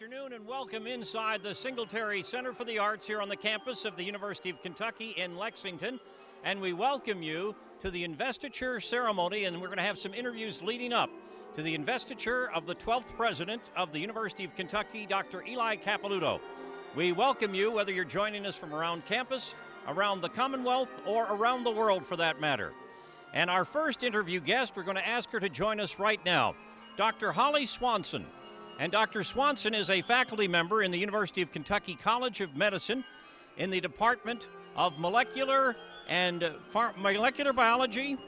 afternoon and welcome inside the Singletary Center for the Arts here on the campus of the University of Kentucky in Lexington. And we welcome you to the investiture ceremony, and we're going to have some interviews leading up to the investiture of the 12th president of the University of Kentucky, Dr. Eli Capilouto. We welcome you whether you're joining us from around campus, around the Commonwealth, or around the world for that matter. And our first interview guest, we're going to ask her to join us right now, Dr. Holly Swanson. And Dr. Swanson is a faculty member in the University of Kentucky College of Medicine in the Department of Molecular and Molecular Biology?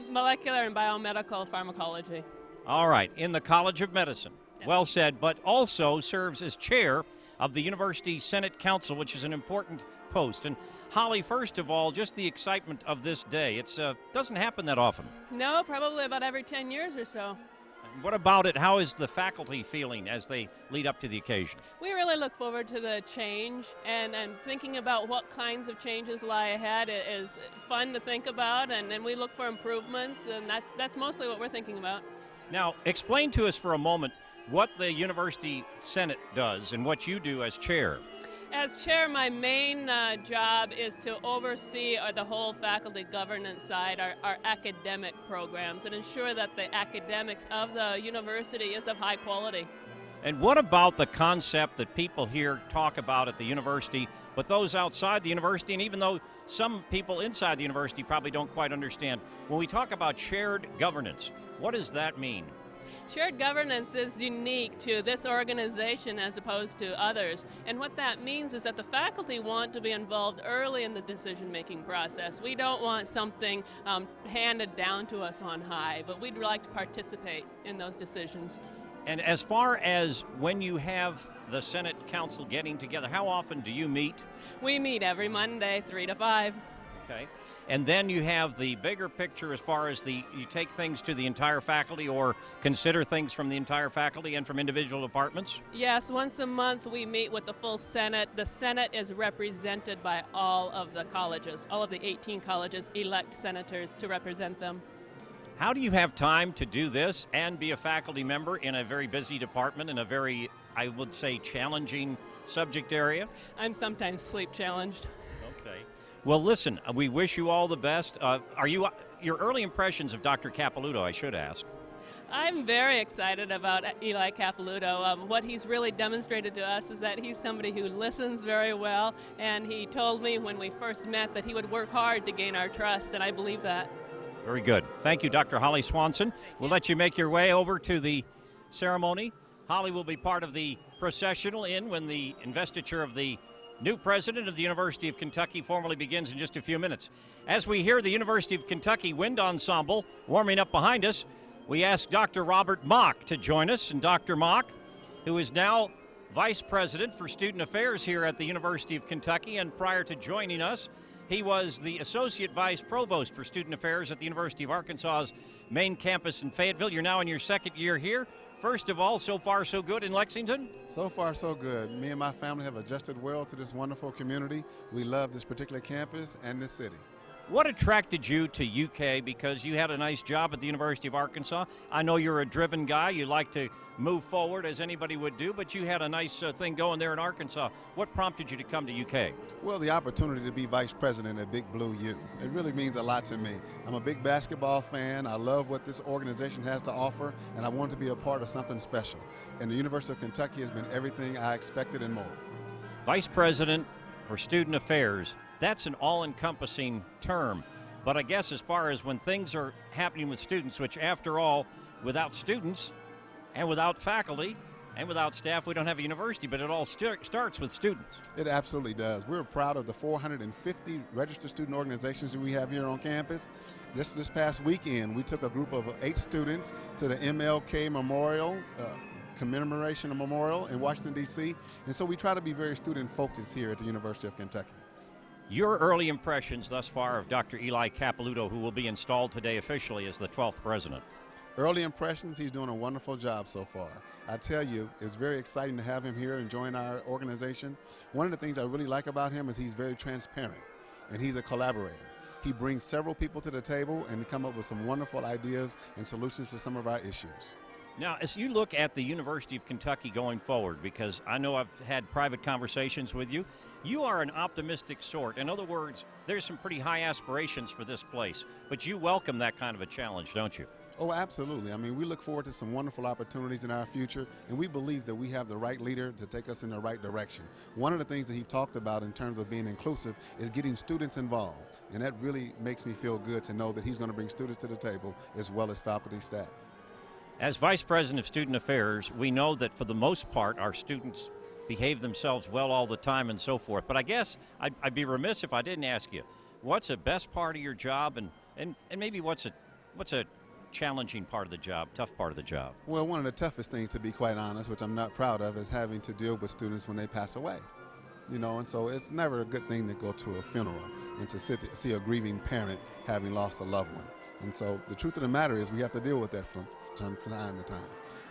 Molecular and Biomedical Pharmacology. All right, in the College of Medicine. Yes. Well said, but also serves as chair of the University Senate Council, which is an important post. And Holly, first of all, just the excitement of this day. It doesn't happen that often. No, probably about every 10 years or so. What about it? How is the faculty feeling as they lead up to the occasion? We really look forward to the change and thinking about what kinds of changes lie ahead. It is fun to think about, and we look for improvements, and that's mostly what we're thinking about. Now, explain to us for a moment what the University Senate does and what you do as chair. As chair, my main job is to oversee the whole faculty governance side, our academic programs, and ensure that the academics of the university is of high quality. And what about the concept that people here talk about at the university, but those outside the university, and even though some people inside the university probably don't quite understand, when we talk about shared governance, what does that mean? Shared governance is unique to this organization as opposed to others. And what that means is that the faculty want to be involved early in the decision-making process. We don't want something handed down to us on high, but we'd like to participate in those decisions. And as far as when you have the Senate Council getting together, how often do you meet? We meet every Monday, 3 to 5. Okay. And then you have the bigger picture as far as you take things to the entire faculty or consider things from the entire faculty and from individual departments? Yes, once a month we meet with the full Senate. The Senate is represented by all of the colleges. All of the 18 colleges elect senators to represent them. How do you have time to do this and be a faculty member in a very busy department in a very, I would say, challenging subject area? I'm sometimes sleep challenged. Okay. Well, listen, we wish you all the best. Your early impressions of Dr. Capilouto, I should ask? I'm very excited about Eli Capilouto. What he's really demonstrated to us is that he's somebody who listens very well, and he told me when we first met that he would work hard to gain our trust, and I believe that. Very good. Thank you, Dr. Holly Swanson. We'll let you make your way over to the ceremony. Holly will be part of the processional when the investiture of the new president of the University of Kentucky formally begins in just a few minutes. As we hear the University of Kentucky Wind Ensemble warming up behind us, we ask Dr. Robert Mock to join us. And Dr. Mock, who is now Vice President for Student Affairs here at the University of Kentucky, and prior to joining us, he was the Associate Vice Provost for Student Affairs at the University of Arkansas's main campus in Fayetteville. You're now in your second year here. First of all, so far so good in Lexington? So far so good. Me and my family have adjusted well to this wonderful community. We love this particular campus and this city. What attracted you to UK? Because you had a nice job at the University of Arkansas. I know you're a driven guy. You like to move forward as anybody would do, but you had a nice thing going there in Arkansas. What prompted you to come to UK? Well, the opportunity to be vice president at Big Blue U. It really means a lot to me. I'm a big basketball fan. I love what this organization has to offer, and I want to be a part of something special. And the University of Kentucky has been everything I expected and more. Vice President for Student Affairs. That's an all-encompassing term. But I guess as far as when things are happening with students, which after all, without students and without faculty and without staff, we don't have a university, but it all starts with students. It absolutely does. We're proud of the 450 registered student organizations that we have here on campus. This past weekend, we took a group of 8 students to the MLK Memorial, Commemoration Memorial in Washington, D.C., and so we try to be very student-focused here at the University of Kentucky. Your early impressions thus far of Dr. Eli Capilouto, who will be installed today officially as the 12th president? Early impressions, he's doing a wonderful job so far. I tell you, it's very exciting to have him here and join our organization. One of the things I really like about him is he's very transparent, and he's a collaborator. He brings several people to the table and come up with some wonderful ideas and solutions to some of our issues. Now, as you look at the University of Kentucky going forward, because I know I've had private conversations with you, you are an optimistic sort. In other words, there's some pretty high aspirations for this place, but you welcome that kind of a challenge, don't you? Oh, absolutely. I mean, we look forward to some wonderful opportunities in our future, and we believe that we have the right leader to take us in the right direction. One of the things that he talked about in terms of being inclusive is getting students involved, and that really makes me feel good to know that he's going to bring students to the table as well as faculty staff. As Vice President of Student Affairs, we know that for the most part our students behave themselves well all the time and so forth. But I guess I'd be remiss if I didn't ask you, what's the best part of your job and maybe what's a challenging part of the job, tough part of the job? Well, one of the toughest things, to be quite honest, which I'm not proud of, is having to deal with students when they pass away. You know, and so it's never a good thing to go to a funeral and to see a grieving parent having lost a loved one. And so the truth of the matter is we have to deal with that from time to time.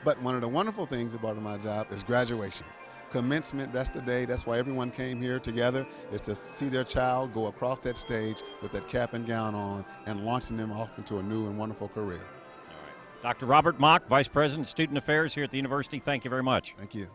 But one of the wonderful things about my job is graduation. Commencement, that's the day, that's why everyone came here together, is to see their child go across that stage with that cap and gown on and launching them off into a new and wonderful career. All right. Dr. Robert Mock, Vice President of Student Affairs here at the University, thank you very much. Thank you.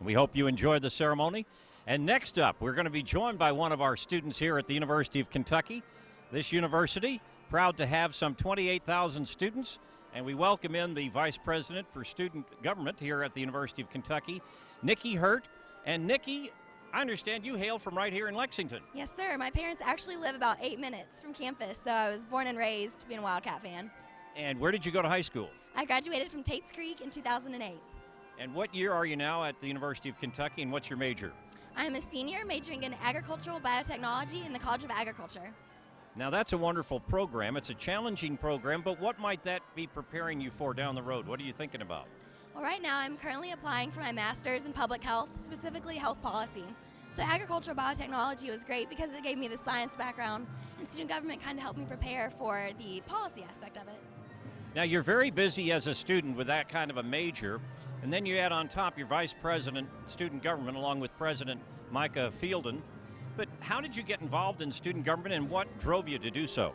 We hope you enjoyed the ceremony. And next up, we're going to be joined by one of our students here at the University of Kentucky. This university, proud to have some 28,000 students, and we welcome in the Vice President for Student Government here at the University of Kentucky, Nikki Hurt. And Nikki, I understand you hail from right here in Lexington. Yes, sir. My parents actually live about 8 minutes from campus, so I was born and raised being a Wildcat fan. And where did you go to high school? I graduated from Tates Creek in 2008. And what year are you now at the University of Kentucky, and what's your major? I'm a senior majoring in agricultural biotechnology in the College of Agriculture. Now, that's a wonderful program. It's a challenging program, but what might that be preparing you for down the road? What are you thinking about? Well, right now I'm currently applying for my master's in public health, specifically health policy. So agricultural biotechnology was great because it gave me the science background, and student government kind of helped me prepare for the policy aspect of it. Now, you're very busy as a student with that kind of a major, and then you add on top your vice president, student government, along with President Micah Fielden. But how did you get involved in student government, and what drove you to do so?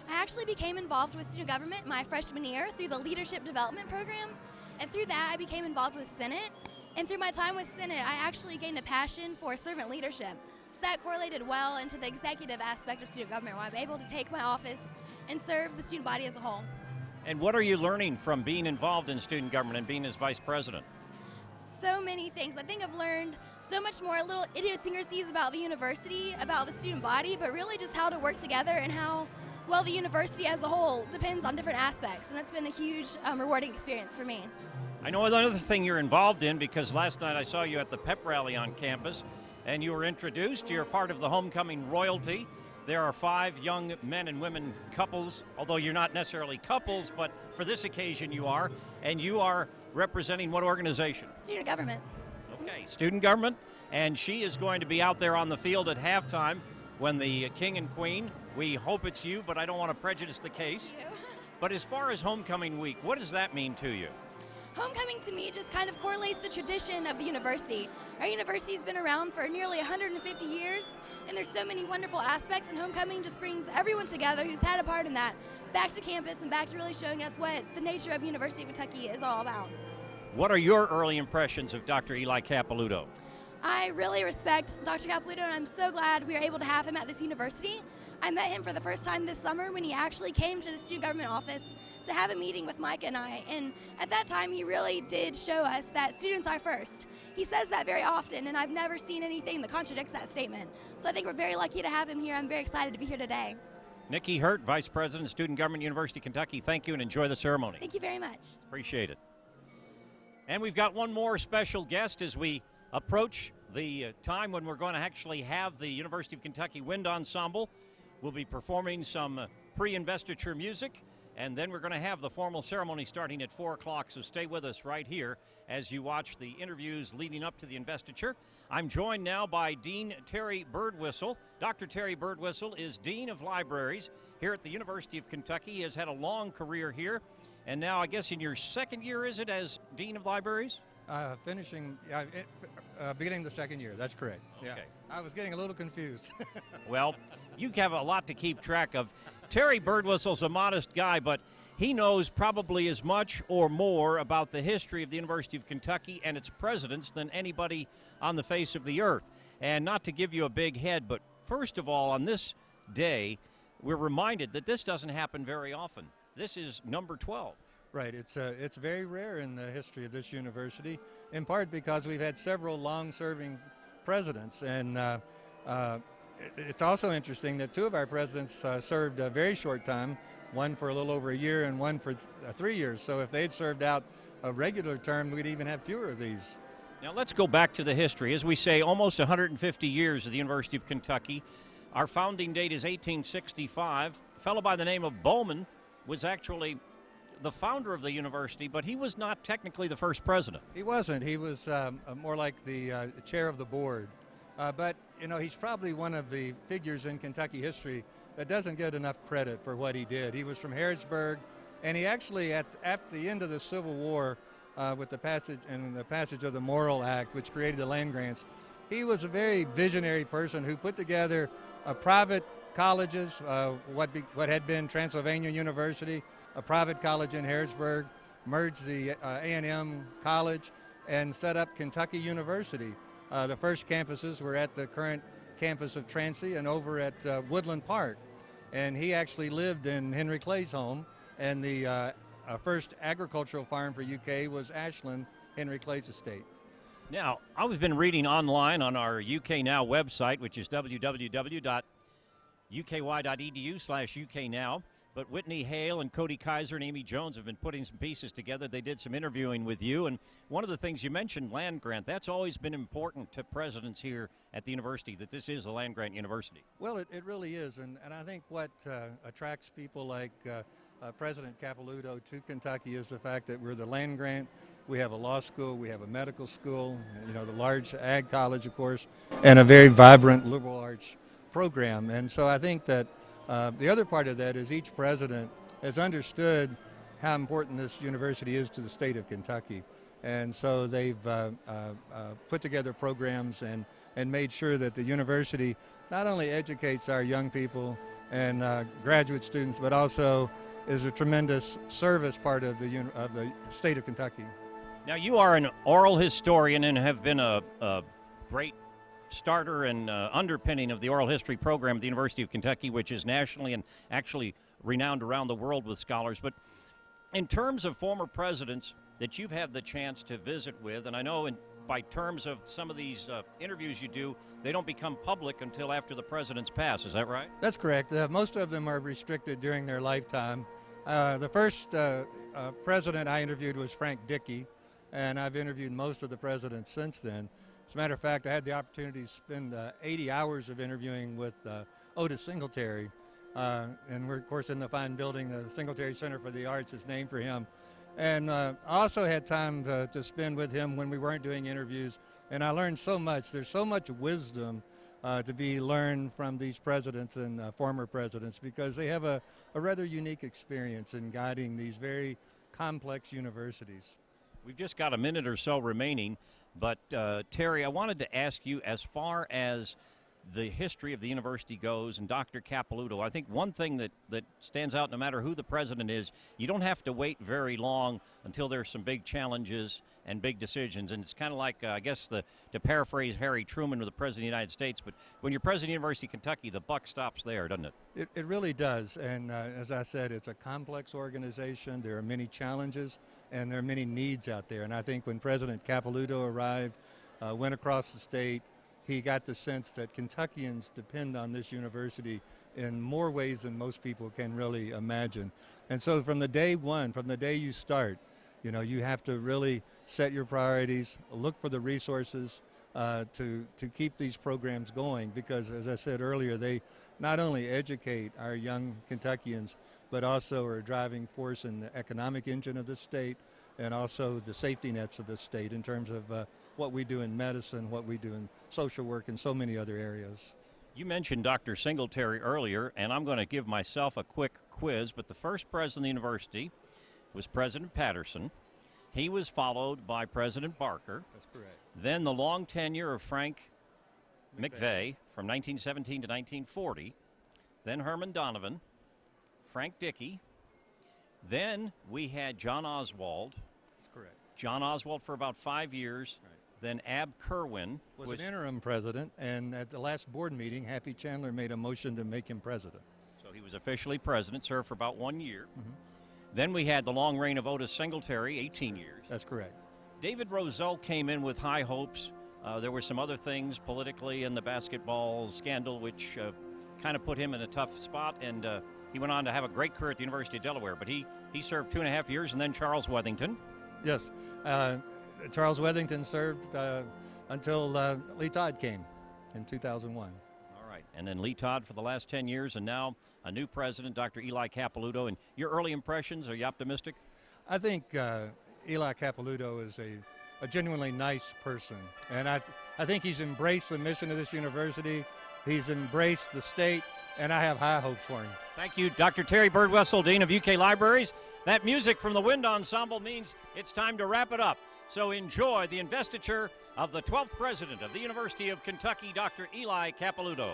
I actually became involved with student government my freshman year through the Leadership Development Program, and through that I became involved with Senate. And through my time with Senate, I actually gained a passion for servant leadership. So that correlated well into the executive aspect of student government, where I'm able to take my office and serve the student body as a whole. And what are you learning from being involved in student government and being as vice president? So many things. I think I've learned so much more, little idiosyncrasies about the university, about the student body, but really just how to work together and how well the university as a whole depends on different aspects. And that's been a huge rewarding experience for me. I know another thing you're involved in, because last night I saw you at the pep rally on campus and you were introduced. You're part of the homecoming royalty. There are 5 young men and women couples, although you're not necessarily couples, but for this occasion you are, and you are representing what organization? Student government. Okay, student government, and she is going to be out there on the field at halftime when the king and queen, we hope it's you, but I don't want to prejudice the case. Thank you. But as far as homecoming week, what does that mean to you? Homecoming to me just kind of correlates the tradition of the university. Our university has been around for nearly 150 years, and there's so many wonderful aspects, and homecoming just brings everyone together who's had a part in that back to campus and back to really showing us what the nature of University of Kentucky is all about. What are your early impressions of Dr. Eli Capilouto? I really respect Dr. Capilouto, and I'm so glad we are able to have him at this university. I met him for the first time this summer when he actually came to the student government office to have a meeting with Micah and I, and at that time he really did show us that students are first. He says that very often, and I've never seen anything that contradicts that statement. So I think we're very lucky to have him here. I'm very excited to be here today. Nikki Hurt, Vice President, Student Government, University of Kentucky, thank you and enjoy the ceremony. Thank you very much. Appreciate it. And we've got one more special guest as we approach the time when we're going to actually have the University of Kentucky Wind Ensemble. We'll be performing some pre-investiture music, and then we're going to have the formal ceremony starting at 4 o'clock, so stay with us right here as you watch the interviews leading up to the investiture. I'm joined now by Dean Terry Birdwhistle. Dr. Terry Birdwhistle is Dean of Libraries here at the University of Kentucky. He has had a long career here, and now I guess in your second year, is it, as Dean of Libraries? Beginning the second year, that's correct. Okay. Yeah. I was getting a little confused. Well, you have a lot to keep track of. Terry Birdwhistle's a modest guy, but he knows probably as much or more about the history of the University of Kentucky and its presidents than anybody on the face of the earth. And not to give you a big head, but first of all, on this day, we're reminded that this doesn't happen very often. This is number 12. Right. It's very rare in the history of this university, in part because we've had several long-serving presidents. And it's also interesting that two of our presidents served a very short time, one for a little over a year and one for 3 years. So if they'd served out a regular term, we'd even have fewer of these. Now let's go back to the history. As we say, almost 150 years of the University of Kentucky. Our founding date is 1865. A fellow by the name of Bowman was actually the founder of the university, but he was not technically the first president. He wasn't. He was more like the chair of the board. But, you know, he's probably one of the figures in Kentucky history that doesn't get enough credit for what he did. He was from Harrodsburg, and he actually, at the end of the Civil War, with the passage of the Morrill Act, which created the land grants, he was a very visionary person who put together private colleges, what had been Transylvania University, a private college in Harrodsburg, merged the A&M College, and set up Kentucky University. The first campuses were at the current campus of Trancey and over at Woodland Park. And he actually lived in Henry Clay's home, and the first agricultural farm for UK was Ashland, Henry Clay's estate. Now, I've been reading online on our UK Now website, which is www.uky.edu/UKNow. But Whitney Hale and Cody Kaiser and Amy Jones have been putting some pieces together. They did some interviewing with you. And one of the things you mentioned, land grant, that's always been important to presidents here at the university, that this is a land grant university. Well, it really is. And I think what attracts people like President Capilouto to Kentucky is the fact that we're the land grant. We have a law school, we have a medical school, you know, the large ag college, of course, and a very vibrant liberal arts program. And so I think that the other part of that is each president has understood how important this university is to the state of Kentucky. And so they've put together programs and made sure that the university not only educates our young people and graduate students, but also is a tremendous service part of the state of Kentucky. Now, you are an oral historian and have been a great starter and underpinning of the oral history program at the University of Kentucky, which is nationally and actually renowned around the world with scholars. But in terms of former presidents that you've had the chance to visit with, and I know by terms of some of these interviews you do, they don't become public until after the presidents pass. Is that right? That's correct. Most of them are restricted during their lifetime. The first president I interviewed was Frank Dickey, and I've interviewed most of the presidents since then. As a matter of fact, I had the opportunity to spend 80 hours of interviewing with Otis Singletary, and we're, of course, in the fine building. The Singletary Center for the Arts is named for him. And I also had time to spend with him when we weren't doing interviews, and I learned so much. There's so much wisdom to be learned from these presidents and former presidents, because they have a rather unique experience in guiding these very complex universities. We've just got a minute or so remaining, but Terry, I wanted to ask you, as far as the history of the university goes and Dr. Capilouto, I think one thing that stands out no matter who the president is, you don't have to wait very long until there's some big challenges and big decisions. And it's kind of like, I guess, to paraphrase Harry Truman, with the president of the United States, but when you're president of the University of Kentucky, the buck stops there, doesn't it? It really does. And as I said, it's a complex organization. There are many challenges, and there are many needs out there. And I think when President Capilouto arrived, went across the state, he got the sense that Kentuckians depend on this university in more ways than most people can really imagine. And so from the day one, from the day you start, you know, you have to really set your priorities, look for the resources to keep these programs going, because, as I said earlier, they not only educate our young Kentuckians, but also are a driving force in the economic engine of the state, and also the safety nets of the state in terms of what we do in medicine, what we do in social work, and so many other areas. You mentioned Dr. Singletary earlier, and I'm going to give myself a quick quiz, but the first president of the university was President Patterson. He was followed by President Barker. That's correct. Then the long tenure of Frank McVeigh from 1917 to 1940. Then Herman Donovan, Frank Dickey, Then we had John Oswald. That's correct. John Oswald for about 5 years. Right. Then Ab Kerwin Was an interim president, and at the last board meeting, Happy Chandler made a motion to make him president. So he was officially president, served for about 1 year. Mm-hmm. Then we had the long reign of Otis Singletary, 18 years. That's correct. David Roselle came in with high hopes. There were some other things politically in the basketball scandal, which kind of put him in a tough spot, and he went on to have a great career at the University of Delaware. But he served 2.5 years, and then Charles Wethington. Yes. Charles Wethington served until Lee Todd came in 2001. All right. And then Lee Todd for the last 10 years, and now a new president, Dr. Eli Capilouto. And your early impressions, are you optimistic? I think Eli Capilouto is a genuinely nice person. And I think he's embraced the mission of this university. He's embraced the state, and I have high hopes for him. Thank you, Dr. Terry Birdwessel, Dean of UK Libraries. That music from the Wind Ensemble means it's time to wrap it up. So enjoy the investiture of the 12th president of the University of Kentucky, Dr. Eli Capilouto.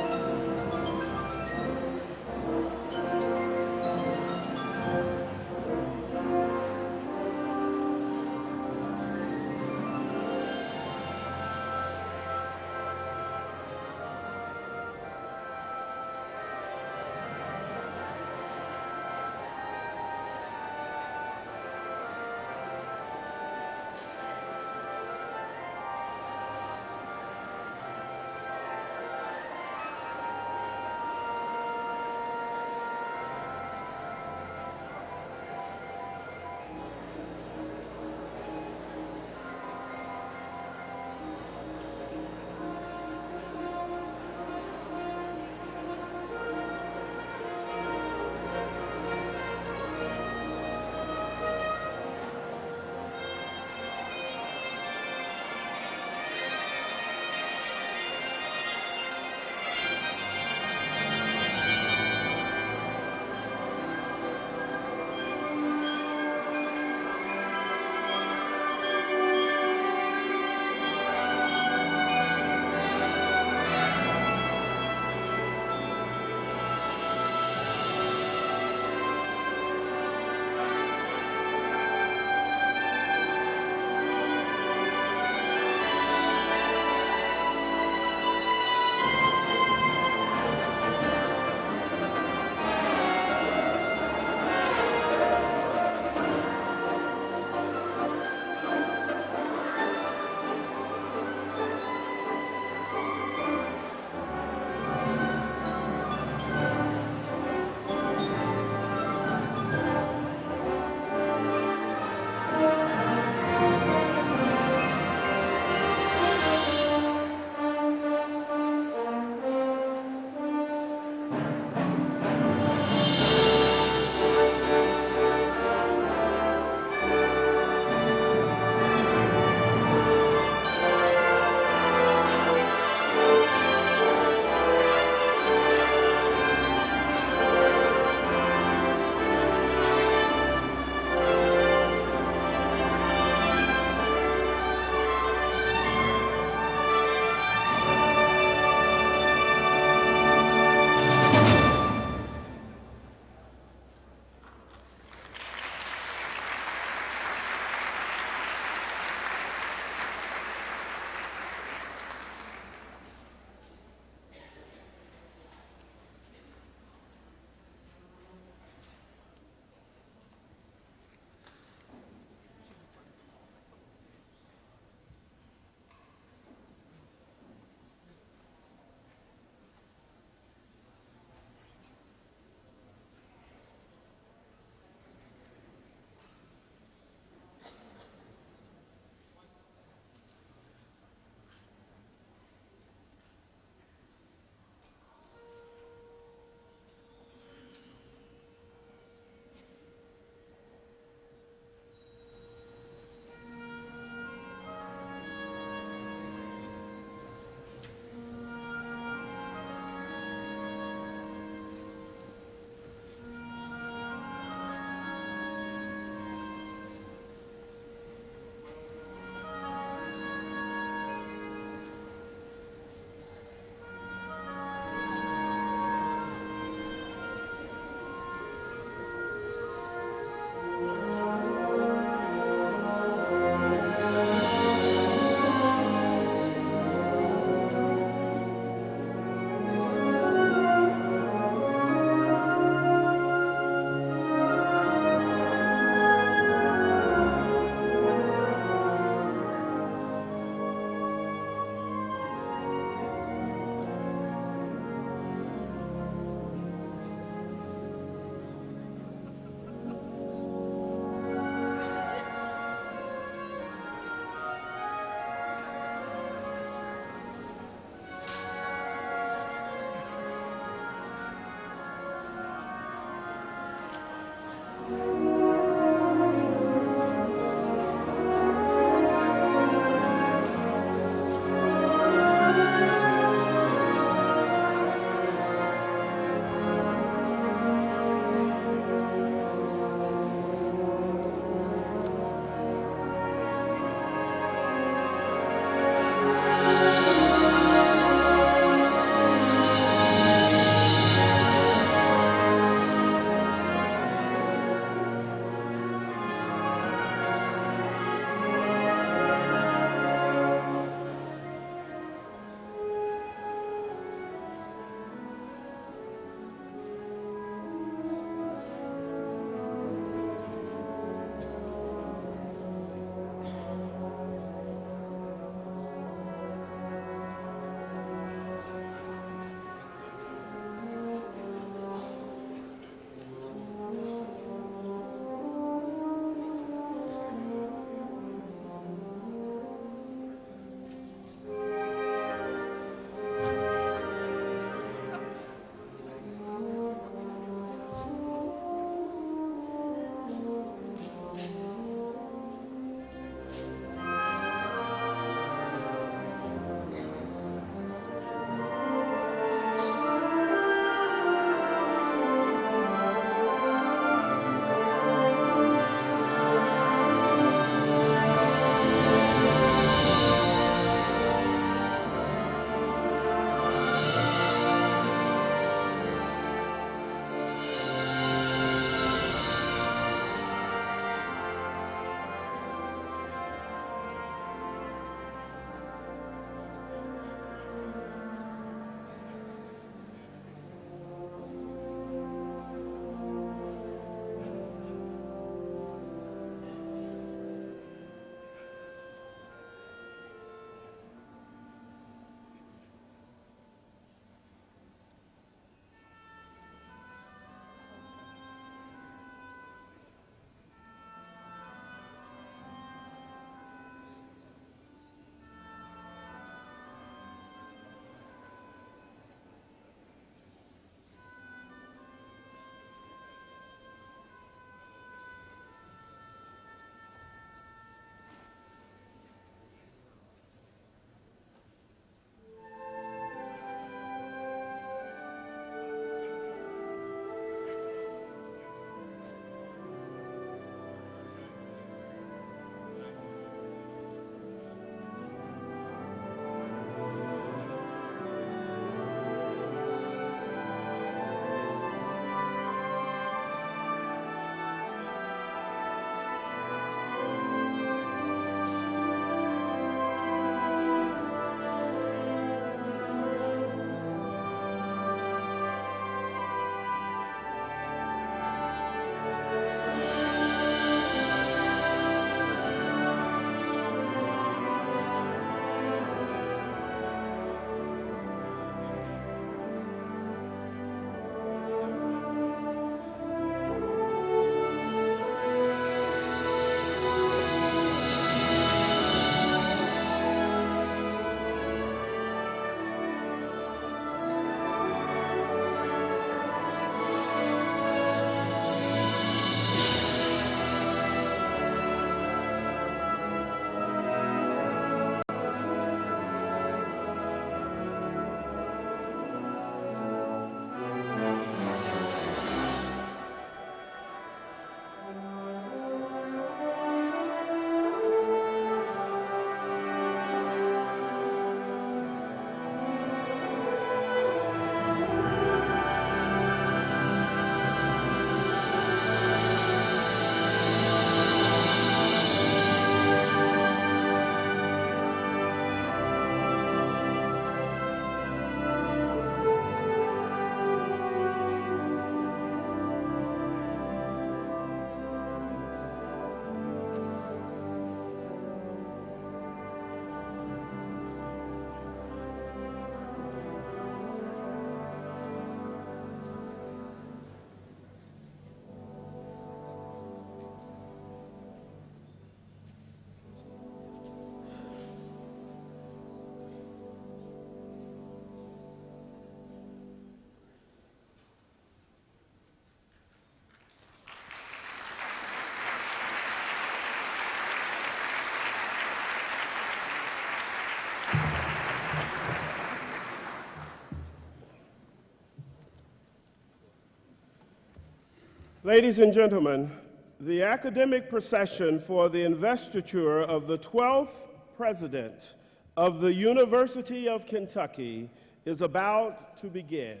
Ladies and gentlemen, the academic procession for the investiture of the 12th president of the University of Kentucky is about to begin.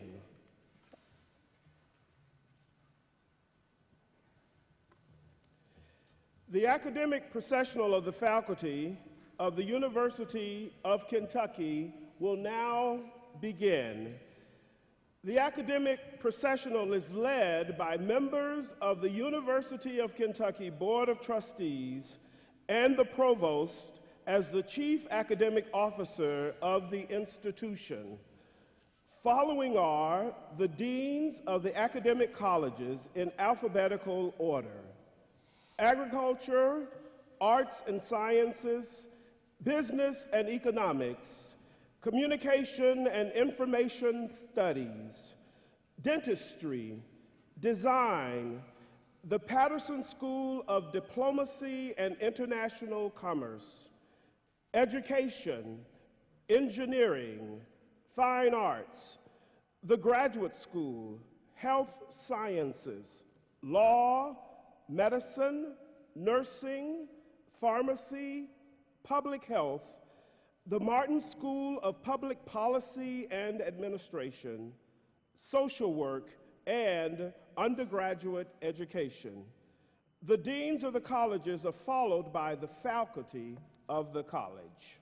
The academic processional of the faculty of the University of Kentucky will now begin. The academic processional is led by members of the University of Kentucky Board of Trustees and the Provost as the Chief Academic Officer of the institution. Following are the Deans of the academic colleges in alphabetical order: Agriculture, Arts and Sciences, Business and Economics, Communication and Information Studies, Dentistry, Design, the Patterson School of Diplomacy and International Commerce, Education, Engineering, Fine Arts, the Graduate School, Health Sciences, Law, Medicine, Nursing, Pharmacy, Public Health, the Martin School of Public Policy and Administration, Social Work, and Undergraduate Education. The deans of the colleges are followed by the faculty of the college.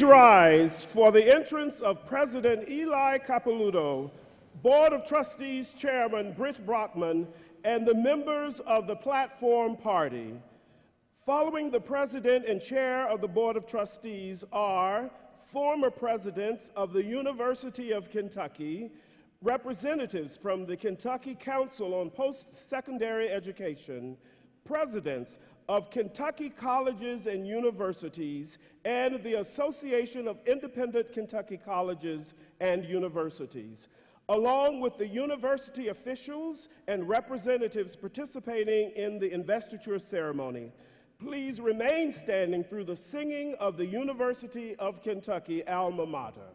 Please rise for the entrance of President Eli Capilouto, Board of Trustees Chairman Britt Brockman, and the members of the Platform Party. Following the President and Chair of the Board of Trustees are former presidents of the University of Kentucky, representatives from the Kentucky Council on Post-Secondary Education, presidents of Kentucky Colleges and Universities, and the Association of Independent Kentucky Colleges and Universities, along with the university officials and representatives participating in the investiture ceremony. Please remain standing through the singing of the University of Kentucky alma mater.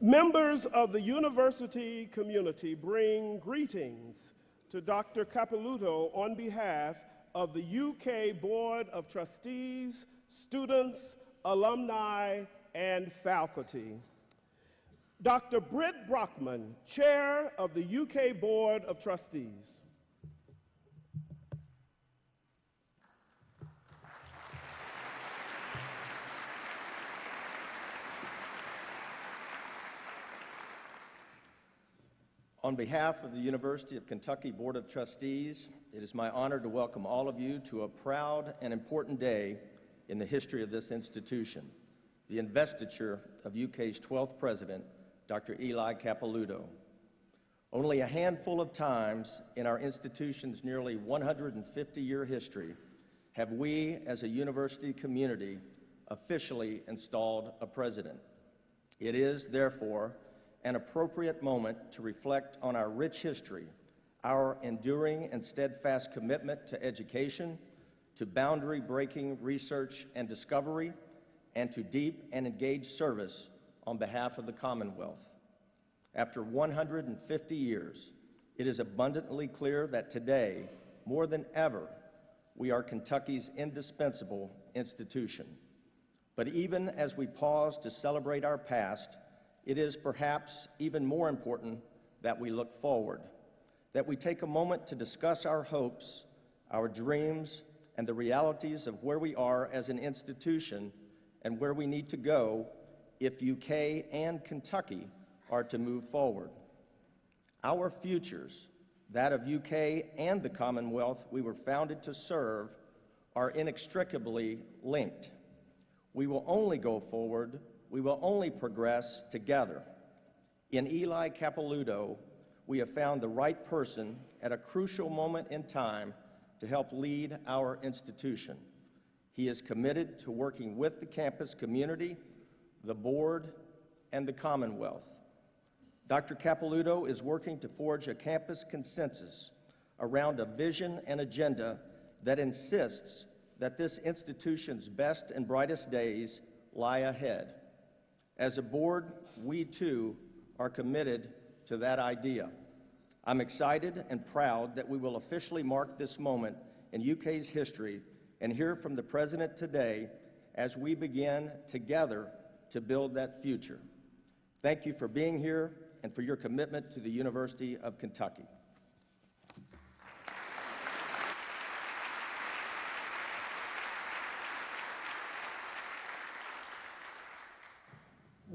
Members of the university community bring greetings to Dr. Capilouto on behalf of the UK Board of Trustees, students, alumni, and faculty. Dr. Britt Brockman, Chair of the UK Board of Trustees. On behalf of the University of Kentucky Board of Trustees, it is my honor to welcome all of you to a proud and important day in the history of this institution, the investiture of UK's 12th president, Dr. Eli Capilouto. Only a handful of times in our institution's nearly 150-year history have we, as a university community, officially installed a president. It is, therefore, an appropriate moment to reflect on our rich history, our enduring and steadfast commitment to education, to boundary-breaking research and discovery, and to deep and engaged service on behalf of the Commonwealth. After 150 years, it is abundantly clear that today, more than ever, we are Kentucky's indispensable institution. But even as we pause to celebrate our past, it is perhaps even more important that we look forward, that we take a moment to discuss our hopes, our dreams, and the realities of where we are as an institution and where we need to go if UK and Kentucky are to move forward. Our futures, that of UK and the Commonwealth we were founded to serve, are inextricably linked. We will only go forward, we will only progress together. In Eli Capilouto, we have found the right person at a crucial moment in time to help lead our institution. He is committed to working with the campus community, the board, and the Commonwealth. Dr. Capilouto is working to forge a campus consensus around a vision and agenda that insists that this institution's best and brightest days lie ahead. As a board, we too are committed to that idea. I'm excited and proud that we will officially mark this moment in UK's history and hear from the President today as we begin together to build that future. Thank you for being here and for your commitment to the University of Kentucky.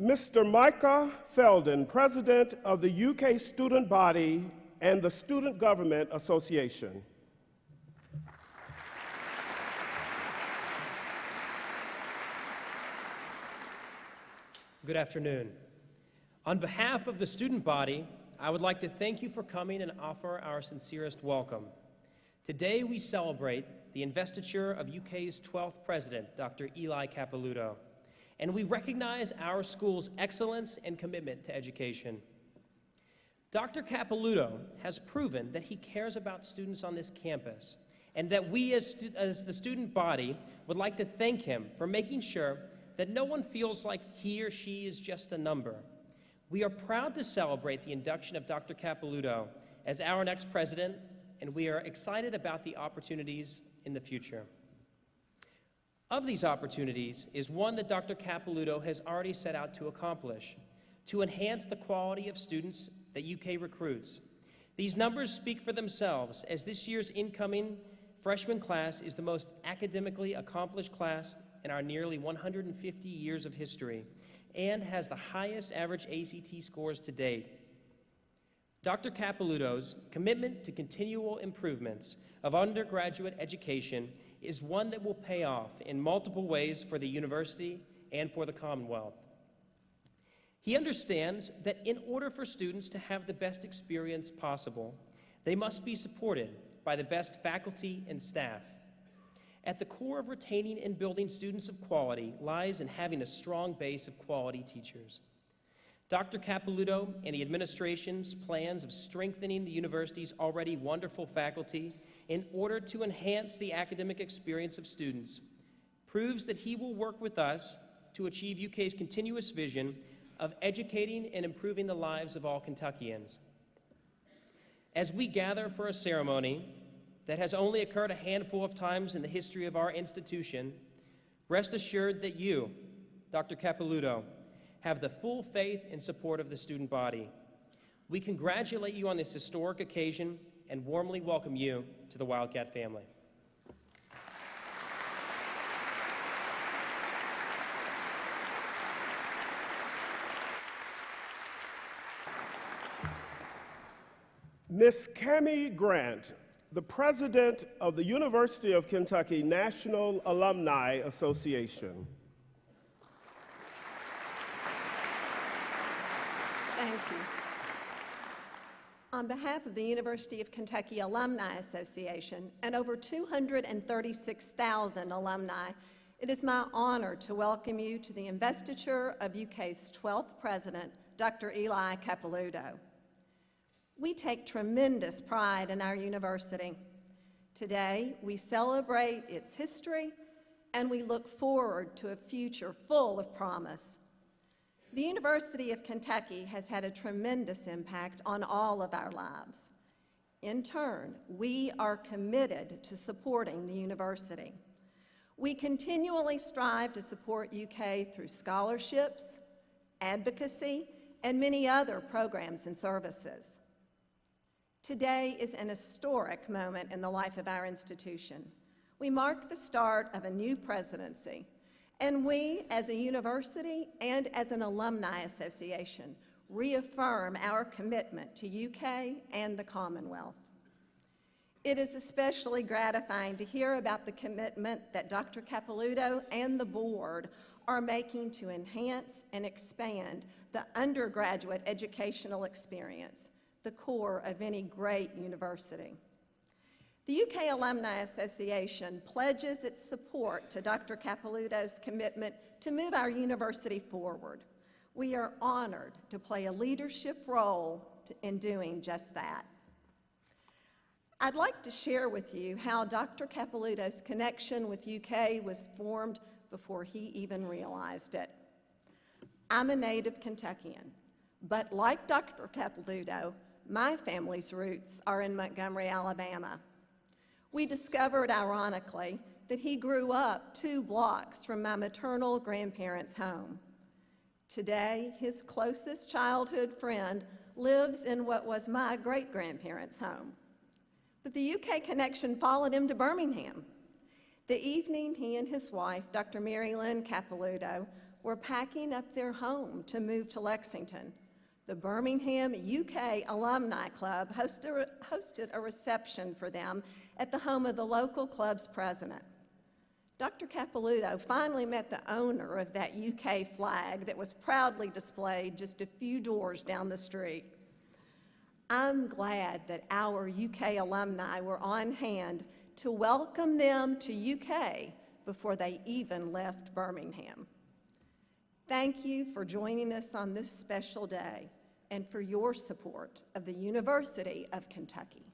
Mr. Micah Feldon, President of the UK Student Body and the Student Government Association. Good afternoon. On behalf of the student body, I would like to thank you for coming and offer our sincerest welcome. Today we celebrate the investiture of UK's 12th president, Dr. Eli Capilouto, and we recognize our school's excellence and commitment to education. Dr. Capilouto has proven that he cares about students on this campus, and that we as the student body would like to thank him for making sure that no one feels like he or she is just a number. We are proud to celebrate the induction of Dr. Capilouto as our next president, and we are excited about the opportunities in the future. Of these opportunities is one that Dr. Capilouto has already set out to accomplish, to enhance the quality of students that UK recruits. These numbers speak for themselves, as this year's incoming freshman class is the most academically accomplished class in our nearly 150 years of history and has the highest average ACT scores to date. Dr. Capilouto's commitment to continual improvements of undergraduate education is one that will pay off in multiple ways for the university and for the Commonwealth. He understands that in order for students to have the best experience possible, they must be supported by the best faculty and staff. At the core of retaining and building students of quality lies in having a strong base of quality teachers. Dr. Capilouto and the administration's plans of strengthening the university's already wonderful faculty in order to enhance the academic experience of students proves that he will work with us to achieve UK's continuous vision of educating and improving the lives of all Kentuckians. As we gather for a ceremony that has only occurred a handful of times in the history of our institution, rest assured that you, Dr. Capilouto, have the full faith and support of the student body. We congratulate you on this historic occasion and warmly welcome you to the Wildcat family. Ms. Cammie Grant, the president of the University of Kentucky National Alumni Association. Thank you. On behalf of the University of Kentucky Alumni Association and over 236,000 alumni, it is my honor to welcome you to the investiture of UK's 12th president, Dr. Eli Capilouto. We take tremendous pride in our university. Today, we celebrate its history and we look forward to a future full of promise. The University of Kentucky has had a tremendous impact on all of our lives. In turn, we are committed to supporting the university. We continually strive to support UK through scholarships, advocacy, and many other programs and services. Today is an historic moment in the life of our institution. We mark the start of a new presidency, and we, as a university and as an alumni association, reaffirm our commitment to UK and the Commonwealth. It is especially gratifying to hear about the commitment that Dr. Capilouto and the board are making to enhance and expand the undergraduate educational experience, the core of any great university. The UK Alumni Association pledges its support to Dr. Capilouto's commitment to move our university forward. We are honored to play a leadership role in doing just that. I'd like to share with you how Dr. Capilouto's connection with UK was formed before he even realized it. I'm a native Kentuckian, but like Dr. Capilouto, my family's roots are in Montgomery, Alabama. We discovered, ironically, that he grew up 2 blocks from my maternal grandparents' home. Today, his closest childhood friend lives in what was my great-grandparents' home. But the UK connection followed him to Birmingham. The evening he and his wife, Dr. Mary Lynn Capilouto, were packing up their home to move to Lexington, the Birmingham UK Alumni Club hosted a reception for them at the home of the local club's president. Dr. Capilouto finally met the owner of that UK flag that was proudly displayed just a few doors down the street. I'm glad that our UK alumni were on hand to welcome them to UK before they even left Birmingham. Thank you for joining us on this special day and for your support of the University of Kentucky.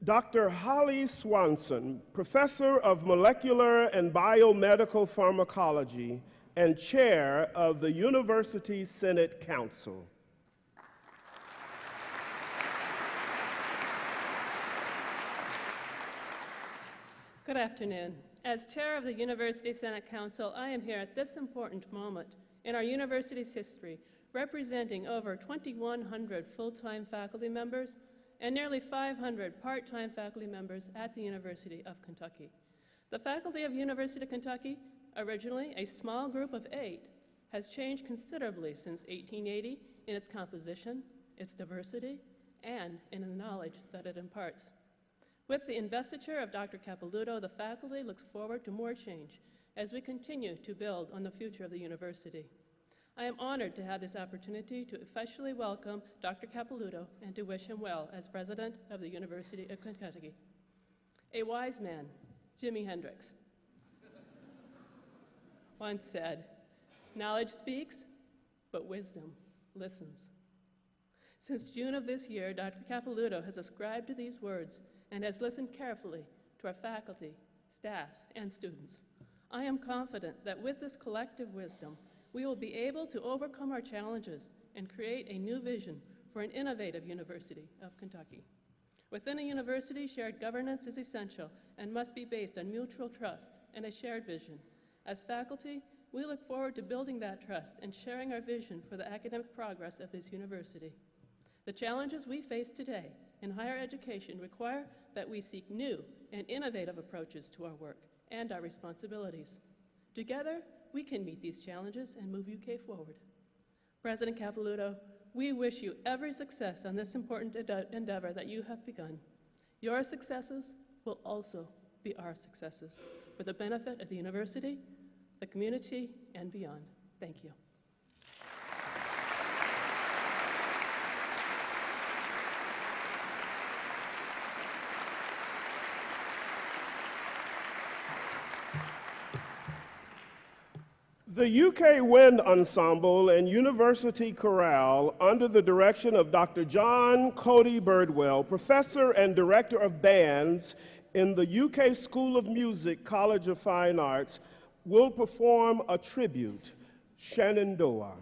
Dr. Holly Swanson, Professor of Molecular and Biomedical Pharmacology and Chair of the University Senate Council. Good afternoon. As chair of the University Senate Council, I am here at this important moment in our university's history, representing over 2,100 full-time faculty members and nearly 500 part-time faculty members at the University of Kentucky. The faculty of University of Kentucky, originally a small group of 8, has changed considerably since 1880 in its composition, its diversity, and in the knowledge that it imparts. With the investiture of Dr. Capilouto, the faculty looks forward to more change as we continue to build on the future of the university. I am honored to have this opportunity to officially welcome Dr. Capilouto and to wish him well as president of the University of Kentucky. A wise man, Jimi Hendrix, once said, "Knowledge speaks, but wisdom listens." Since June of this year, Dr. Capilouto has ascribed to these words and has listened carefully to our faculty, staff, and students. I am confident that with this collective wisdom, we will be able to overcome our challenges and create a new vision for an innovative University of Kentucky. Within a university, shared governance is essential and must be based on mutual trust and a shared vision. As faculty, we look forward to building that trust and sharing our vision for the academic progress of this university. The challenges we face today in higher education require that we seek new and innovative approaches to our work and our responsibilities. Together, we can meet these challenges and move UK forward. President Capilouto, we wish you every success on this important endeavor that you have begun. Your successes will also be our successes for the benefit of the university, the community, and beyond. Thank you. The UK Wind Ensemble and University Chorale, under the direction of Dr. John Cody Birdwell, Professor and Director of Bands in the UK School of Music, College of Fine Arts, will perform a tribute, Shenandoah.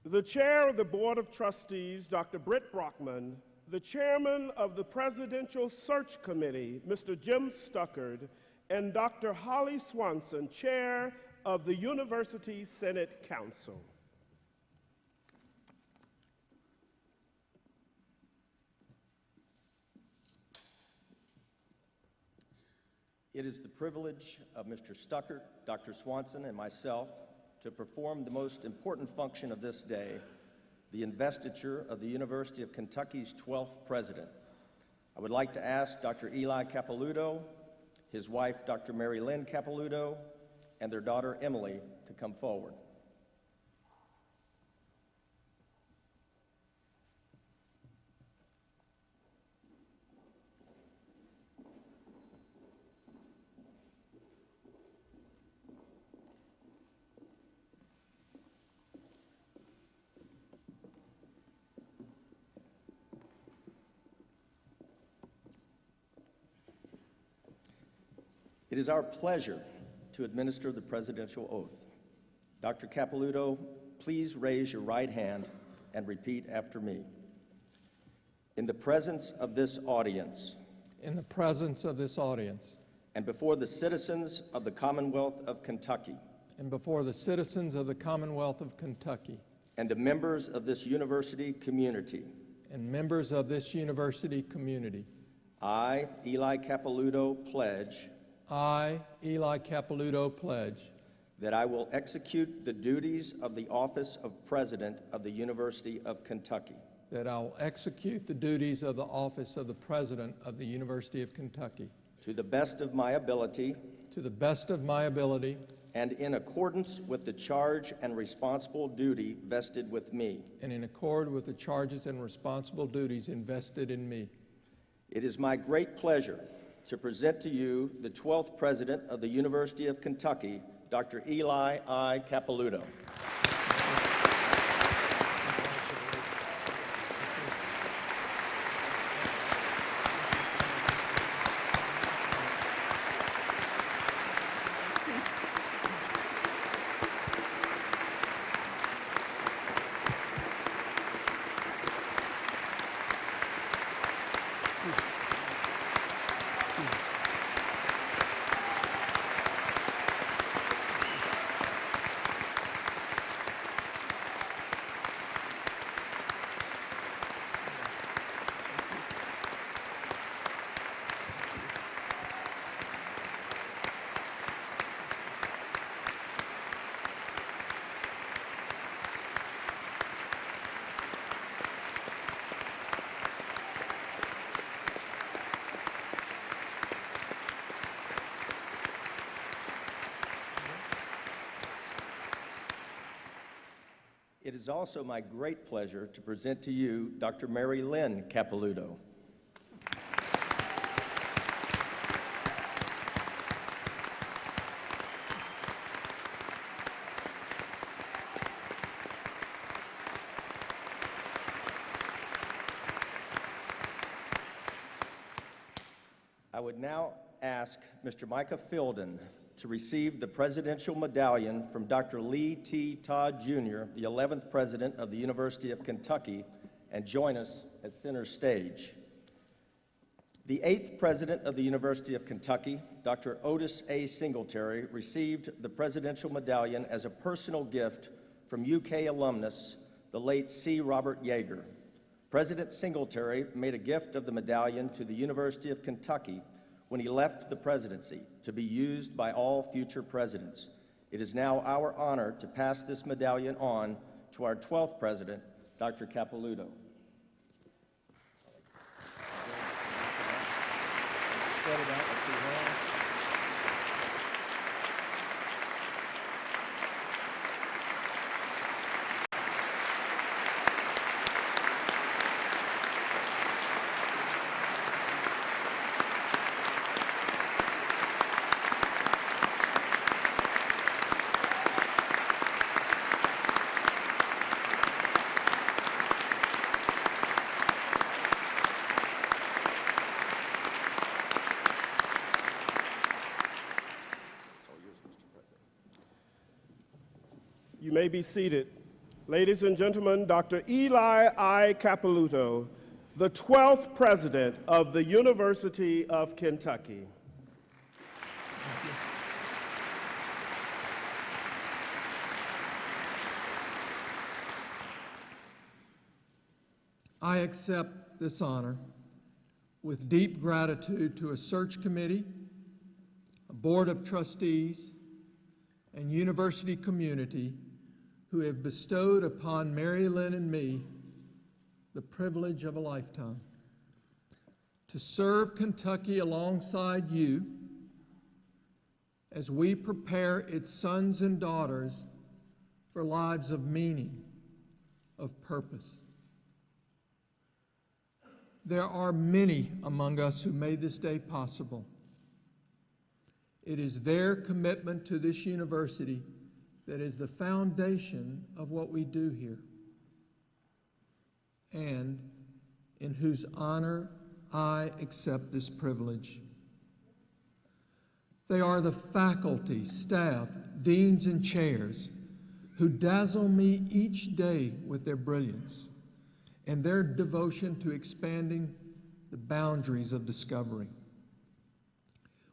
The chair of the Board of Trustees, Dr. Britt Brockman, the chairman of the Presidential Search Committee, Mr. Jim Stuckard, and Dr. Holly Swanson, chair of the University Senate Council. It is the privilege of Mr. Stuckard, Dr. Swanson, and myself to perform the most important function of this day, the investiture of the University of Kentucky's 12th president. I would like to ask Dr. Eli Capilouto, his wife, Dr. Mary Lynn Capilouto, and their daughter, Emily, to come forward. It is our pleasure to administer the presidential oath. Dr. Capilouto, please raise your right hand and repeat after me. In the presence of this audience. In the presence of this audience. And before the citizens of the Commonwealth of Kentucky. And before the citizens of the Commonwealth of Kentucky. And the members of this university community. And members of this university community. I, Eli Capilouto, pledge. I, Eli Capilouto, pledge that I will execute the duties of the office of President of the University of Kentucky. That I will execute the duties of the office of the President of the University of Kentucky. To the best of my ability. To the best of my ability. And in accordance with the charge and responsible duty vested with me. And in accord with the charges and responsible duties invested in me. It is my great pleasure to present to you the 12th President of the University of Kentucky, Dr. Eli I. Capilouto. is also my great pleasure to present to you Dr. Mary Lynn Capilouto. I would now ask Mr. Micah Filden to receive the Presidential Medallion from Dr. Lee T. Todd, Jr., the 11th President of the University of Kentucky, and join us at center stage. The 8th President of the University of Kentucky, Dr. Otis A. Singletary, received the Presidential Medallion as a personal gift from UK alumnus, the late C. Robert Yeager. President Singletary made a gift of the medallion to the University of Kentucky when he left the presidency to be used by all future presidents. It is now our honor to pass this medallion on to our 12th president, Dr. Capilouto. Spread it out with 2 hands. You may be seated. Ladies and gentlemen, Dr. Eli I. Capilouto, the 12th President of the University of Kentucky. I accept this honor with deep gratitude to a search committee, a board of trustees, and university community who have bestowed upon Mary Lynn and me the privilege of a lifetime to serve Kentucky alongside you as we prepare its sons and daughters for lives of meaning, of purpose. There are many among us who made this day possible. It is their commitment to this university that is the foundation of what we do here, and in whose honor I accept this privilege. They are the faculty, staff, deans, and chairs who dazzle me each day with their brilliance and their devotion to expanding the boundaries of discovery.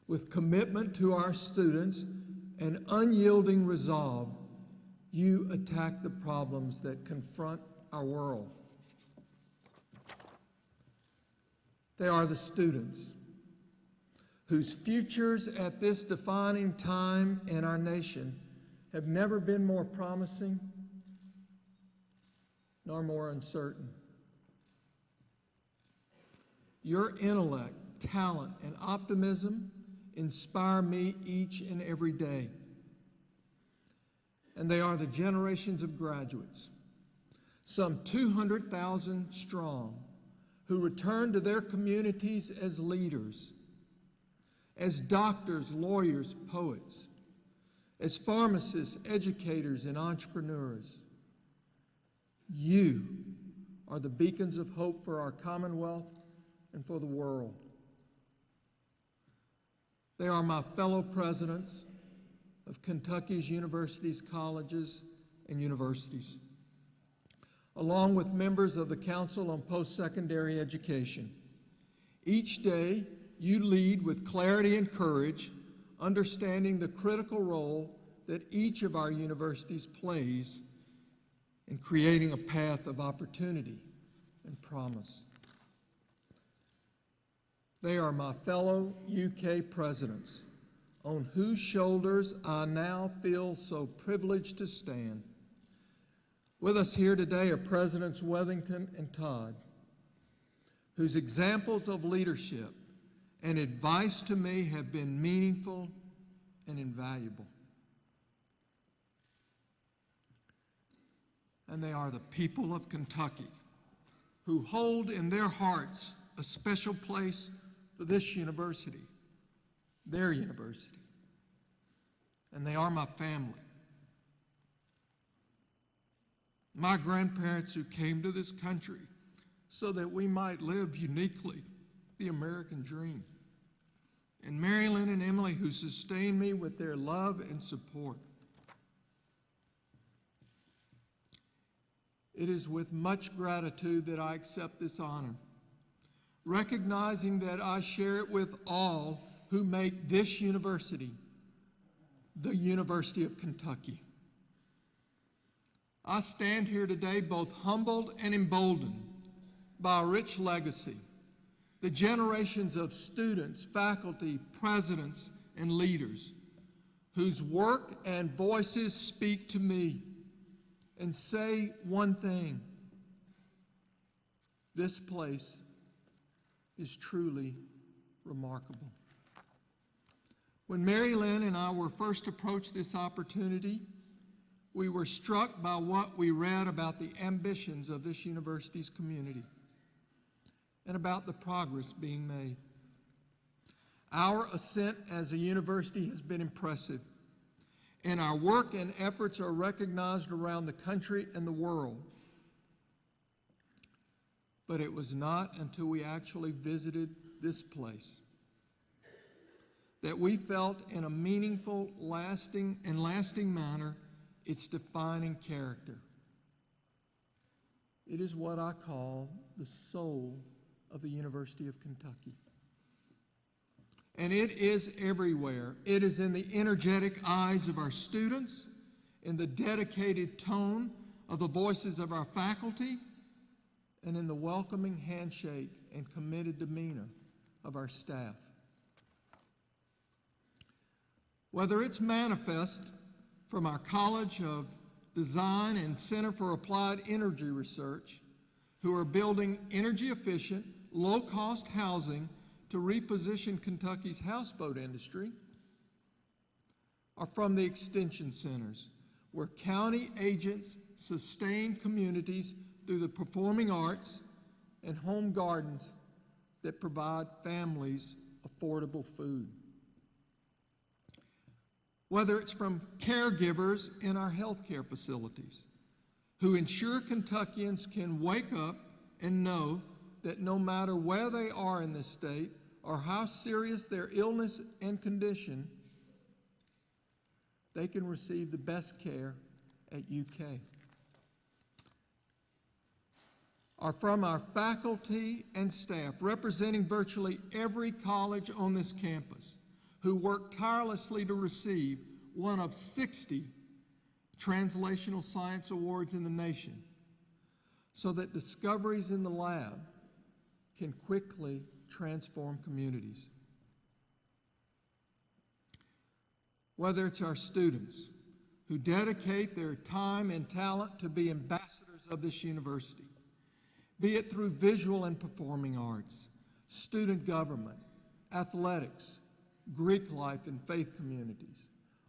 With commitment to our students and unyielding resolve, you attack the problems that confront our world. They are the students whose futures at this defining time in our nation have never been more promising nor more uncertain. Your intellect, talent, and optimism inspire me each and every day. And they are the generations of graduates, some 200,000 strong, who return to their communities as leaders, as doctors, lawyers, poets, as pharmacists, educators, and entrepreneurs. You are the beacons of hope for our Commonwealth and for the world. They are my fellow presidents of Kentucky's universities, colleges, and universities, along with members of the Council on Post-Secondary Education. Each day, you lead with clarity and courage, understanding the critical role that each of our universities plays in creating a path of opportunity and promise. They are my fellow UK presidents, on whose shoulders I now feel so privileged to stand. With us here today are Presidents Wethington and Todd, whose examples of leadership and advice to me have been meaningful and invaluable. and they are the people of Kentucky, who hold in their hearts a special place for this university, their university, and they are my family. My grandparents who came to this country so that we might live uniquely the American dream, and Marilyn and Emily who sustained me with their love and support. It is with much gratitude that I accept this honor, recognizing that I share it with all who make this university the University of Kentucky. I stand here today both humbled and emboldened by a rich legacy, the generations of students, faculty, presidents, and leaders whose work and voices speak to me and say one thing: this place is truly remarkable. When Mary Lynn and I were first approached this opportunity, we were struck by what we read about the ambitions of this university's community and about the progress being made. Our ascent as a university has been impressive, and our work and efforts are recognized around the country and the world. But it was not until we actually visited this place that we felt in a meaningful, lasting manner its defining character. It is what I call the soul of the University of Kentucky. And it is everywhere. It is in the energetic eyes of our students, in the dedicated tone of the voices of our faculty, and in the welcoming handshake and committed demeanor of our staff. Whether it's manifest from our College of Design and Center for Applied Energy Research, who are building energy-efficient, low-cost housing to reposition Kentucky's houseboat industry, or from the extension centers, where county agents sustain communities through the performing arts and home gardens that provide families affordable food. Whether it's from caregivers in our healthcare facilities, who ensure Kentuckians can wake up and know that no matter where they are in this state or how serious their illness and condition, they can receive the best care at UK. Or from our faculty and staff representing virtually every college on this campus, who work tirelessly to receive one of 60 translational science awards in the nation, so that discoveries in the lab can quickly transform communities. Whether it's our students who dedicate their time and talent to be ambassadors of this university, be it through visual and performing arts, student government, athletics, Greek life and faith communities,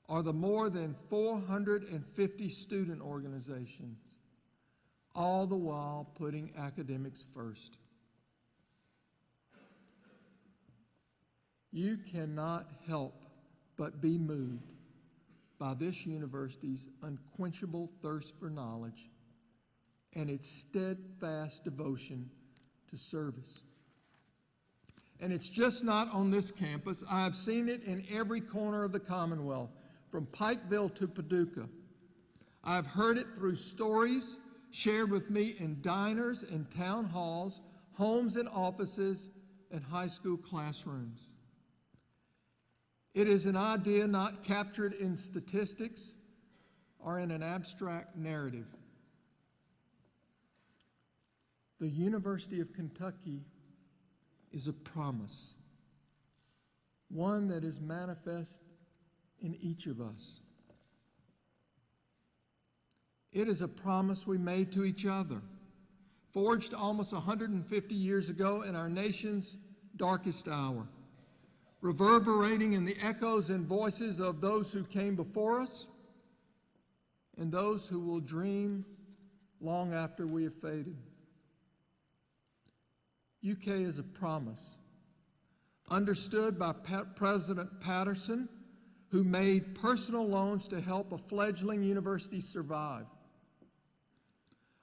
or the more than 450 student organizations, all the while putting academics first. You cannot help but be moved by this university's unquenchable thirst for knowledge and its steadfast devotion to service. And it's just not on this campus. I have seen it in every corner of the Commonwealth, from Pikeville to Paducah. I have heard it through stories shared with me in diners and town halls, homes and offices, and high school classrooms. It is an idea not captured in statistics or in an abstract narrative. The University of Kentucky is a promise, one that is manifest in each of us. It is a promise we made to each other, forged almost 150 years ago in our nation's darkest hour, reverberating in the echoes and voices of those who came before us and those who will dream long after we have faded. UK is a promise, understood by President Patterson, who made personal loans to help a fledgling university survive.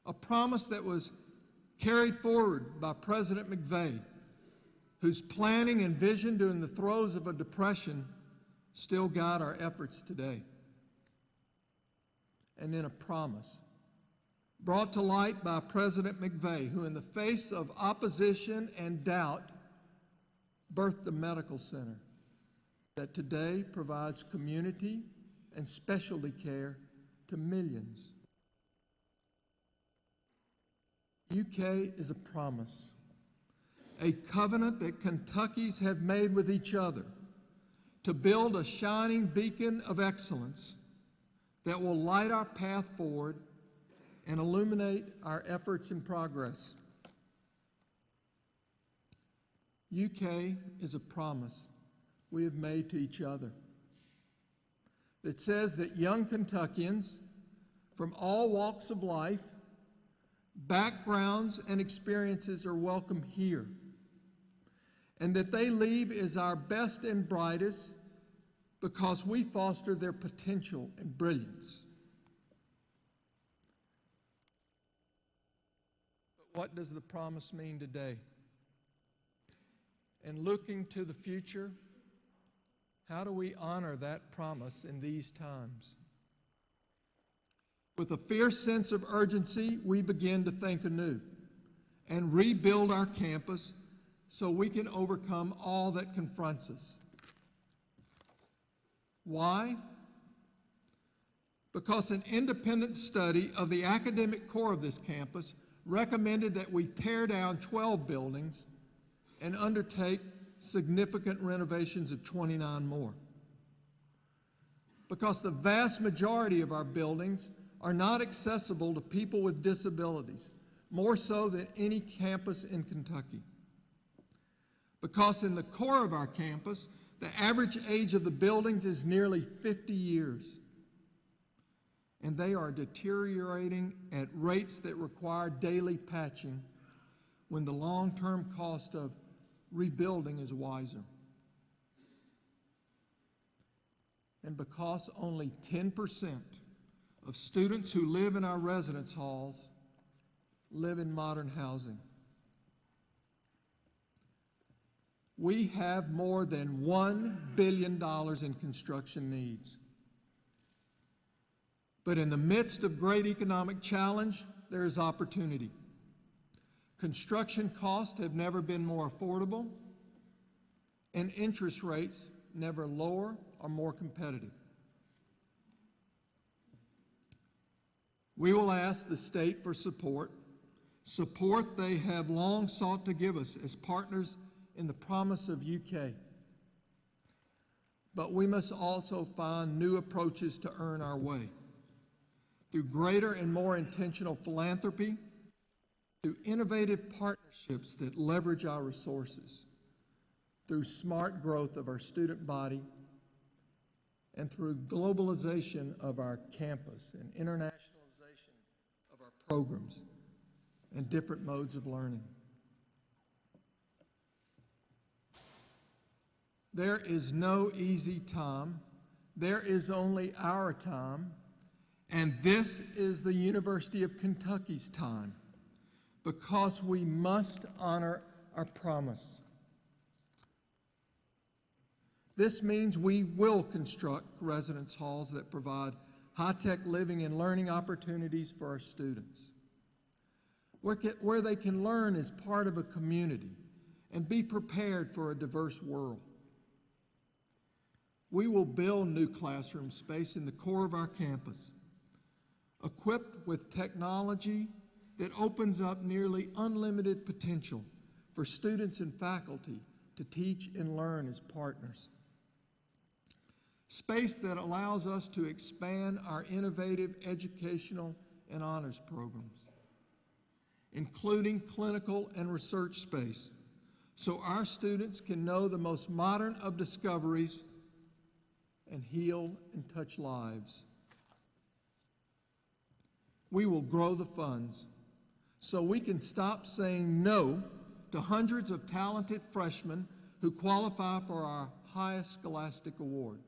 A promise that was carried forward by President McVeigh, whose planning and vision during the throes of a depression still guide our efforts today. And then a promise brought to light by President McVeigh, who in the face of opposition and doubt birthed the medical center that today provides community and specialty care to millions. UK is a promise, a covenant that Kentuckians have made with each other to build a shining beacon of excellence that will light our path forward and illuminate our efforts and progress. UK is a promise we have made to each other that says that young Kentuckians from all walks of life, backgrounds, and experiences are welcome here, and that they leave as our best and brightest because we foster their potential and brilliance. But what does the promise mean today? And looking to the future, how do we honor that promise in these times? With a fierce sense of urgency, we begin to think anew and rebuild our campus so we can overcome all that confronts us. Why? Because an independent study of the academic core of this campus recommended that we tear down 12 buildings and undertake significant renovations of 29 more. Because the vast majority of our buildings are not accessible to people with disabilities, more so than any campus in Kentucky. Because in the core of our campus, the average age of the buildings is nearly 50 years, and they are deteriorating at rates that require daily patching when the long-term cost of rebuilding is wiser. And because only 10% of students who live in our residence halls live in modern housing. We have more than $1 billion in construction needs. But in the midst of great economic challenge, there is opportunity. Construction costs have never been more affordable, and interest rates never lower or more competitive. We will ask the state for support they have long sought to give us as partners in the promise of UK. But we must also find new approaches to earn our way through greater and more intentional philanthropy, through innovative partnerships that leverage our resources, through smart growth of our student body, and through globalization of our campus and internationalization of our programs and different modes of learning. There is no easy time. There is only our time, and this is the University of Kentucky's time, because we must honor our promise. This means we will construct residence halls that provide high-tech living and learning opportunities for our students, where they can learn as part of a community and be prepared for a diverse world. We will build new classroom space in the core of our campus, equipped with technology that opens up nearly unlimited potential for students and faculty to teach and learn as partners. Space that allows us to expand our innovative educational and honors programs, including clinical and research space, so our students can know the most modern of discoveries and heal and touch lives. we will grow the funds so we can stop saying no to hundreds of talented freshmen who qualify for our highest scholastic award,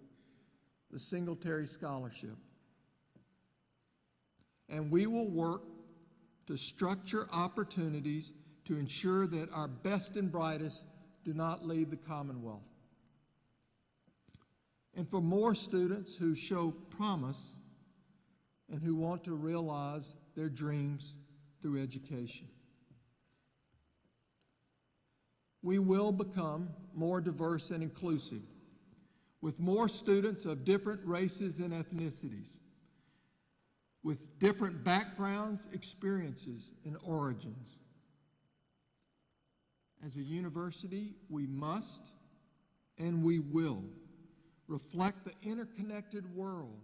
the Singletary Scholarship. And we will work to structure opportunities to ensure that our best and brightest do not leave the Commonwealth. And for more students who show promise and who want to realize their dreams through education. We will become more diverse and inclusive, with more students of different races and ethnicities, with different backgrounds, experiences, and origins. As a university, we must and we will reflect the interconnected world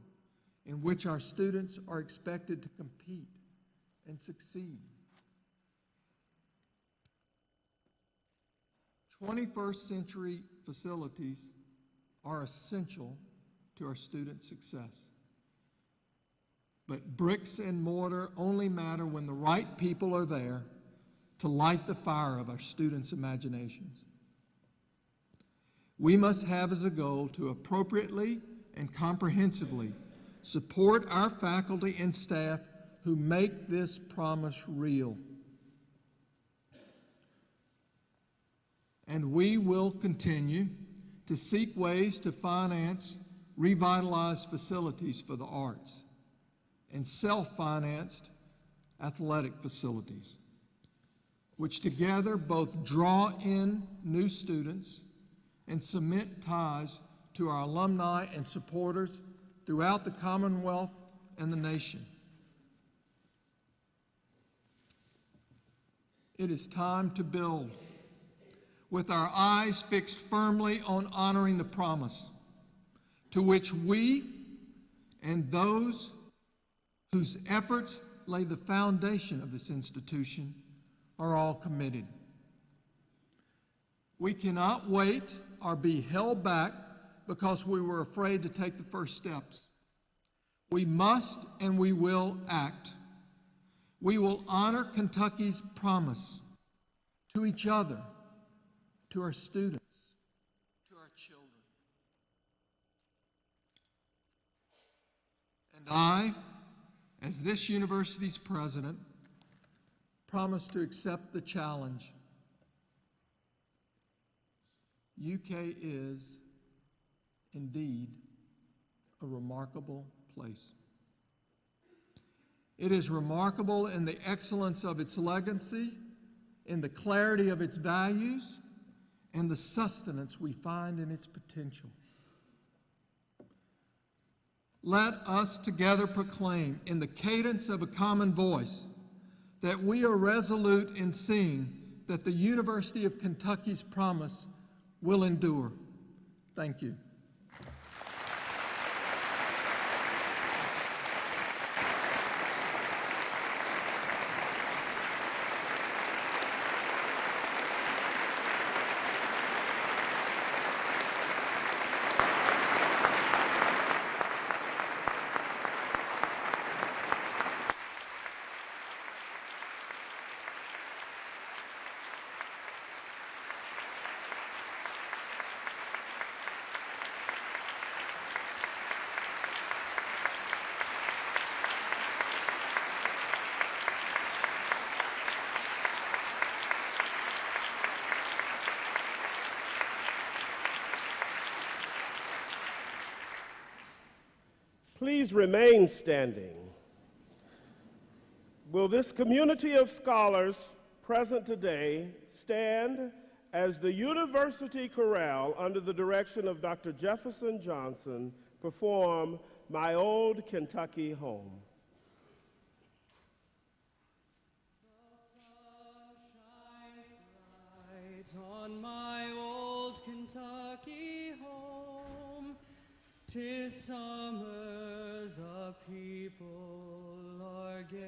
in which our students are expected to compete and succeed. 21st century facilities are essential to our student success. But bricks and mortar only matter when the right people are there to light the fire of our students' imaginations. We must have as a goal to appropriately and comprehensively support our faculty and staff who make this promise real. And we will continue to seek ways to finance revitalized facilities for the arts and self-financed athletic facilities, which together both draw in new students and cement ties to our alumni and supporters throughout the Commonwealth and the nation. It is time to build, with our eyes fixed firmly on honoring the promise to which we and those whose efforts lay the foundation of this institution are all committed. We cannot wait or be held back because we were afraid to take the first steps. We must and we will act. We will honor Kentucky's promise to each other, to our students, to our children. And I, as this university's president, promise to accept the challenge. UK is indeed a remarkable place. It is remarkable in the excellence of its legacy, in the clarity of its values, and the sustenance we find in its potential. Let us together proclaim in the cadence of a common voice that we are resolute in seeing that the University of Kentucky's promise will endure. Thank you. Please remain standing. Will this community of scholars present today stand as the University Chorale, under the direction of Dr. Jefferson Johnson, perform My Old Kentucky Home? The sun shines bright on my old Kentucky home. 'Tis summer, the people are gay.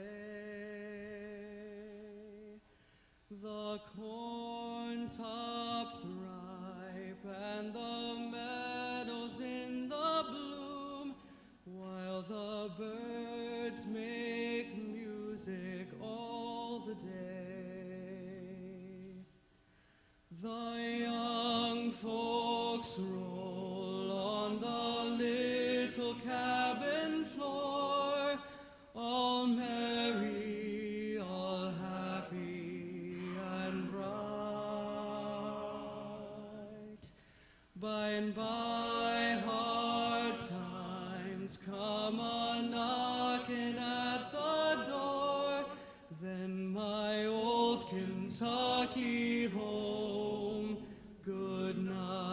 The corn tops ripe and the meadows in the bloom, while the birds make music books roll on the little cabin floor, all merry, all happy and bright. By and by hard times come a-knocking at the door, then my old Kentucky home, good night.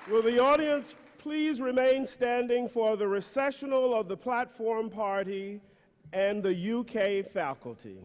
Will the audience please remain standing for the recessional of the platform party and the UK faculty?